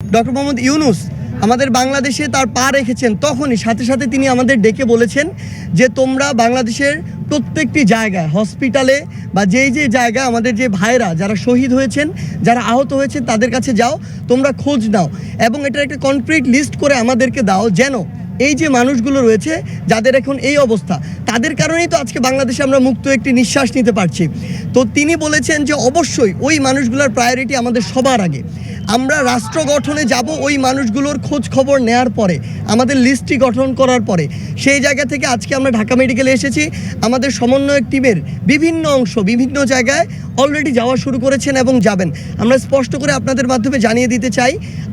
Doctor Mohammad Yunus আমাদের বাংলাদেশে তার পা রেখেছেন, তখনই সাথে সাথে তিনি আমাদের ডেকে বলেছেন যে তোমরা বাংলাদেশের প্রত্যেকটি জায়গায়, হসপিটালে বা যেই জায়গায় আমাদের যে ভাইরা যারা শহীদ হয়েছেন, যারা আহত হয়েছেন, তাদের কাছে যাও, তোমরা খোঁজ নাও এবং এটার একটা কনক্রিট লিস্ট করে আমাদেরকে দাও, যেন এই যে মানুষগুলো রয়েছে যাদের এখন এই অবস্থা, তাদের কারণেই তো আজকে বাংলাদেশে আমরা মুক্ত একটি নিঃশ্বাস নিতে পারছি। তো তিনি বলেছেন যে অবশ্যই ওই মানুষগুলোর প্রায়োরিটি আমাদের সবার আগে। আমরা রাষ্ট্র গঠনে যাব ওই মানুষগুলোর খোঁজ খবর নেওয়ার পরে, আমাদের লিস্টটি গঠন করার পরে। সেই জায়গা থেকে আজকে আমরা ঢাকা মেডিকেলে এসেছি। আমাদের সমন্বয়ক টিমের বিভিন্ন অংশ বিভিন্ন জায়গায় অলরেডি যাওয়া শুরু করেছেন এবং যাবেন। আমরা স্পষ্ট করে আপনাদের মাধ্যমে জানিয়ে দিতে চাই,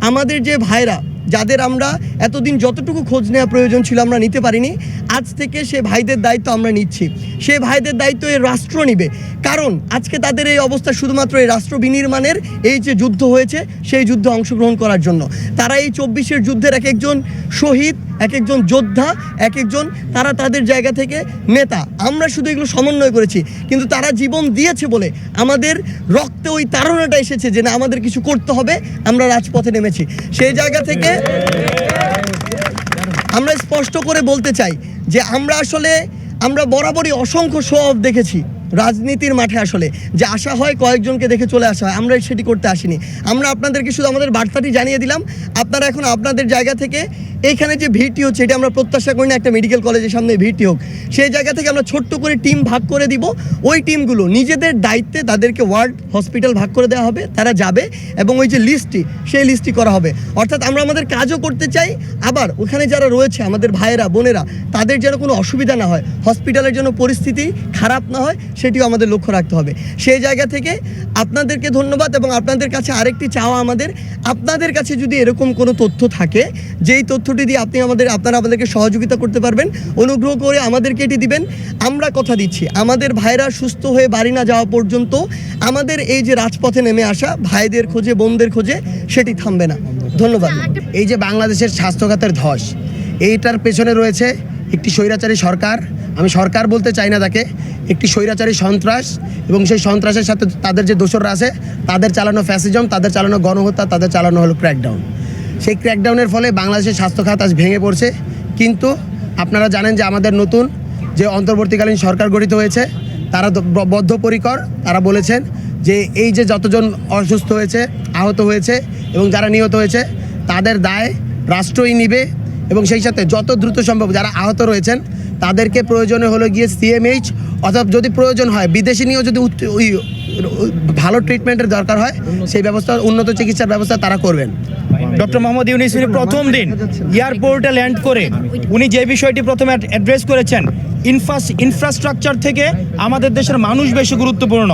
আমাদের যে ভাইরা যাদের আমরা এতদিন যতটুকু খোঁজ নেওয়া প্রয়োজন ছিল আমরা নিতে পারিনি, আজ থেকে সে ভাইদের দায়িত্ব আমরা নিচ্ছি। সে ভাইদের দায়িত্ব এই রাষ্ট্র নিবে, কারণ আজকে তাদের এই অবস্থা শুধুমাত্র এই রাষ্ট্র বিনির্মাণের এই যে যুদ্ধ হয়েছে সেই যুদ্ধে অংশগ্রহণ করার জন্য। তারা এই 24-এর যুদ্ধের এক একজন শহীদ, এক একজন যোদ্ধা, এক একজন তারা তাদের জায়গা থেকে নেতা। আমরা শুধু এগুলো সমন্বয় করেছি, কিন্তু তারা জীবন দিয়েছে বলে আমাদের রক্তে ওই তাড়নাটা এসেছে যে না, আমাদের কিছু করতে হবে, আমরা রাজপথে নেমেছি। সেই জায়গা থেকে আমরা স্পষ্ট করে বলতে চাই যে আমরা বরাবরই অসংখ্য শো অফ দেখেছি রাজনীতির মাঠে। আসলে যে আশা হয় কয়েকজনকে দেখে চলে আসা হয়, আমরা সেটি করতে আসিনি। আমরা আপনাদেরকে শুধু আমাদের বার্তাটি জানিয়ে দিলাম। আপনারা এখন আপনাদের জায়গা থেকে এইখানে যে ভিড়টি হচ্ছে, এটা আমরা প্রত্যাশা করি না একটা মেডিকেল কলেজের সামনে ভিড়টি হোক। সেই জায়গা থেকে আমরা ছোট্ট করে টিম ভাগ করে দিব। ওই টিমগুলো নিজেদের দায়িত্বে তাদেরকে ওয়ার্ড হসপিটাল ভাগ করে দেওয়া হবে, তারা যাবে এবং ওই যে লিস্টটি, সেই লিস্টটি করা হবে। অর্থাৎ আমরা আমাদের কাজও করতে চাই, আবার ওখানে যারা রয়েছে আমাদের ভাইয়েরা বোনেরা, তাদের যেন কোনো অসুবিধা না হয়, হসপিটালের জন্য পরিস্থিতি খারাপ না হয়, সেটিও আমাদের লক্ষ্য রাখতে হবে। সেই জায়গা থেকে আপনাদেরকে ধন্যবাদ এবং আপনাদের কাছে আরেকটি চাওয়া আমাদের, আপনাদের কাছে যদি এরকম কোনো তথ্য থাকে, যেই তথ্যটি দিয়ে আপনারা আমাদেরকে সহযোগিতা করতে পারবেন, অনুগ্রহ করে আমাদেরকে এটি দিবেন। আমরা কথা দিচ্ছি, আমাদের ভাইরা সুস্থ হয়ে বাড়ি না যাওয়া পর্যন্ত আমাদের এই যে রাজপথে নেমে আসা ভাইদের খোঁজে, বোনদের খোঁজে, সেটি থামবে না। ধন্যবাদ। এই যে বাংলাদেশের স্বাস্থ্যখাতের ধস, এইটার পেছনে রয়েছে একটি স্বৈরাচারী সরকার। আমি সরকার বলতে চাই না তাকে, একটি স্বৈরাচারী সন্ত্রাস, এবং সেই সন্ত্রাসের সাথে তাদের যে দোসররা আছে, তাদের চালানো ফ্যাসিজম, তাদের চালানো গণহত্যা, তাদের চালানো হলো ক্র্যাকডাউন। সেই ক্র্যাকডাউনের ফলে বাংলাদেশের স্বাস্থ্যখাত আজ ভেঙে পড়ছে। কিন্তু আপনারা জানেন যে আমাদের নতুন যে অন্তর্বর্তীকালীন সরকার গঠিত হয়েছে, তারা বদ্ধপরিকর। তারা বলেছেন যে এই যে যতজন অসুস্থ হয়েছে, আহত হয়েছে এবং যারা নিহত হয়েছে, তাদের দায় রাষ্ট্রই নিবে। এবং সেই সাথে যত দ্রুত সম্ভব যারা আহত রয়েছেন তাদেরকে প্রয়োজনে হলো গিয়ে সিএমএইচ, অথবা যদি প্রয়োজন হয় বিদেশি নিয়েও যদি ভালো ট্রিটমেন্টের দরকার হয়, সেই ব্যবস্থা, উন্নত চিকিৎসার ব্যবস্থা তারা করবেন। ডক্টর মোহাম্মদ ইউনূস প্রথম দিন এয়ারপোর্টে ল্যান্ড করে উনি যে বিষয়টি প্রথমে অ্যাড্রেস করেছেন, ইনফ্রাস্ট্রাকচার থেকে আমাদের দেশের মানুষ বেশি গুরুত্বপূর্ণ।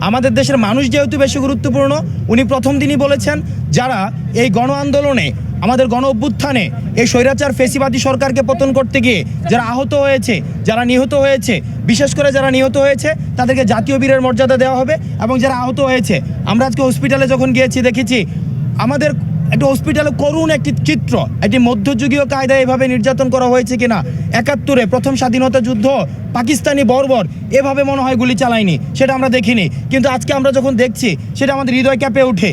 আমাদের দেশের মানুষ যেহেতু বেশি গুরুত্বপূর্ণ, উনি প্রথম দিনই বলেছেন যারা এই গণ আন্দোলনে, আমাদের গণ অভ্যুত্থানে এই স্বৈরাচার ফেসিবাদী সরকারকে পতন করতে গিয়ে যারা আহত হয়েছে, যারা নিহত হয়েছে, বিশেষ করে যারা নিহত হয়েছে তাদেরকে জাতীয় বীরের মর্যাদা দেওয়া হবে। এবং যারা আহত হয়েছে, আমরা আজকে হসপিটালে যখন গিয়েছি দেখেছি আমাদের একটা হসপিটালে করুণ একটি চিত্র, একটি মধ্যযুগীয় কায়দায় এভাবে নির্যাতন করা হয়েছে কিনা। ৭১-এ প্রথম স্বাধীনতা যুদ্ধ পাকিস্তানি বর্বর এভাবে মনে হয় গুলি চালায়নি, সেটা আমরা দেখিনি। কিন্তু আজকে আমরা যখন দেখছি সেটা আমাদের হৃদয় কেঁপে ওঠে।